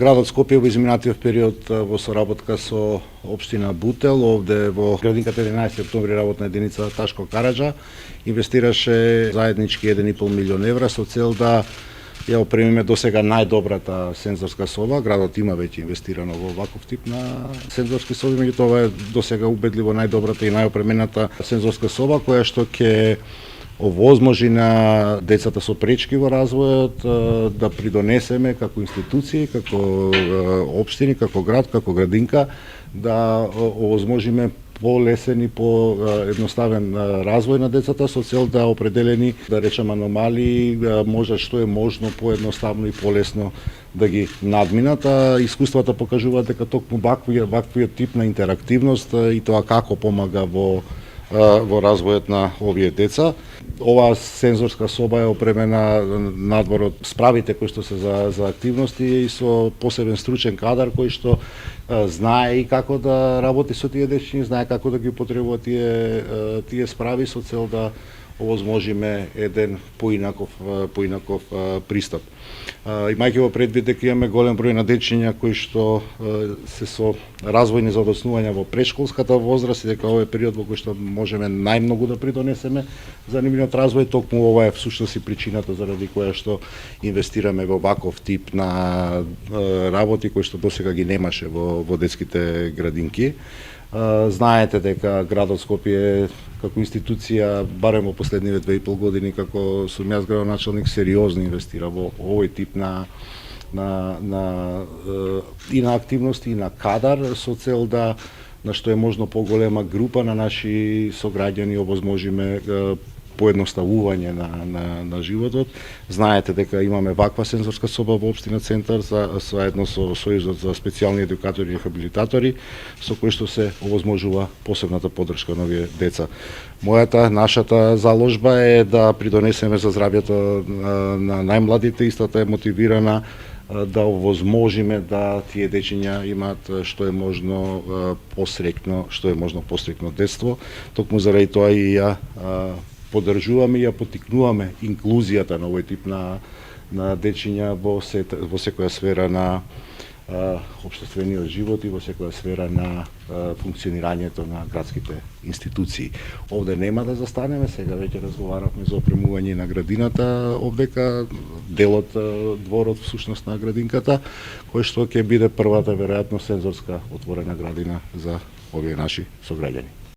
Градот Скопје во изминатиот период во соработка со општина Бутел, овде во градинката 11 октомври работна единица Ташко Караджа, инвестираше заеднички 1,5 милион евра со цел да ја опремиме досега најдобрата сензорска соба. Градот има веќе инвестирано во ваков тип на сензорски соби, меѓутоа ова е досега убедливо најдобрата и најопремената сензорска соба која што ќе овозможи на децата со пречки во развојот да придонесеме како институции, како општини, како град, како градинка, да овозможиме полесен и по едноставен развој на децата со цел да определени, да речем, аномалии може што е можно поедноставно и полесно да ги надминат, а искуствата покажуваат дека токму ваквиот тип на интерактивност и тоа како помага во развојот на овие деца. Оваа сензорска соба е опремена надвор од справите кои што се за активности и со посебен стручен кадар кој што знае и како да работи со тие дечиња, знае како да ги употребува тие справи со цел да овозможиме еден поинаков пристап. Имајќи во предвид дека имаме голем број на дечиња кои што се со развојни задоцнувања во претшколската возраст и дека овој е период во кој што можеме најмногу да придонесеме за нивниот развој, токму ова е всушност и причината заради која што инвестираме во ваков тип на работи кои што досега ги немаше во детските градинки. Знаете дека градот Скопје како институција, барем во последниве 2,5 години, како сум јас градоначалник, сериозно инвестира во овој тип и на активности и на кадар со цел да на што е можно поголема група на наши сограѓани овозможиме поедноставување на животот. Знаете дека имаме ваква сензорска соба во општина Центар заедно со Сојузот за специјални едукатори и рехабилитатори, со кои што се овозможува посебната поддршка на овие деца. Нашата заложба е да придонесеме за здравјето на најмладите, истата е мотивирана да овозможиме да тие дечиња имаат што е можно посрекно детство. Токму заради тоа и ја поддржуваме и ја поттикнуваме инклузијата на овој тип на дечиња во секоја сфера на општествениот живот и во секоја сфера на функционирањето на градските институции. Овде нема да застанеме, сега веќе разговаравме за опремување на градината овдека, делот дворот всушност на градинката, кој што ќе биде првата веројатно сензорска отворена градина за овие наши сограѓани.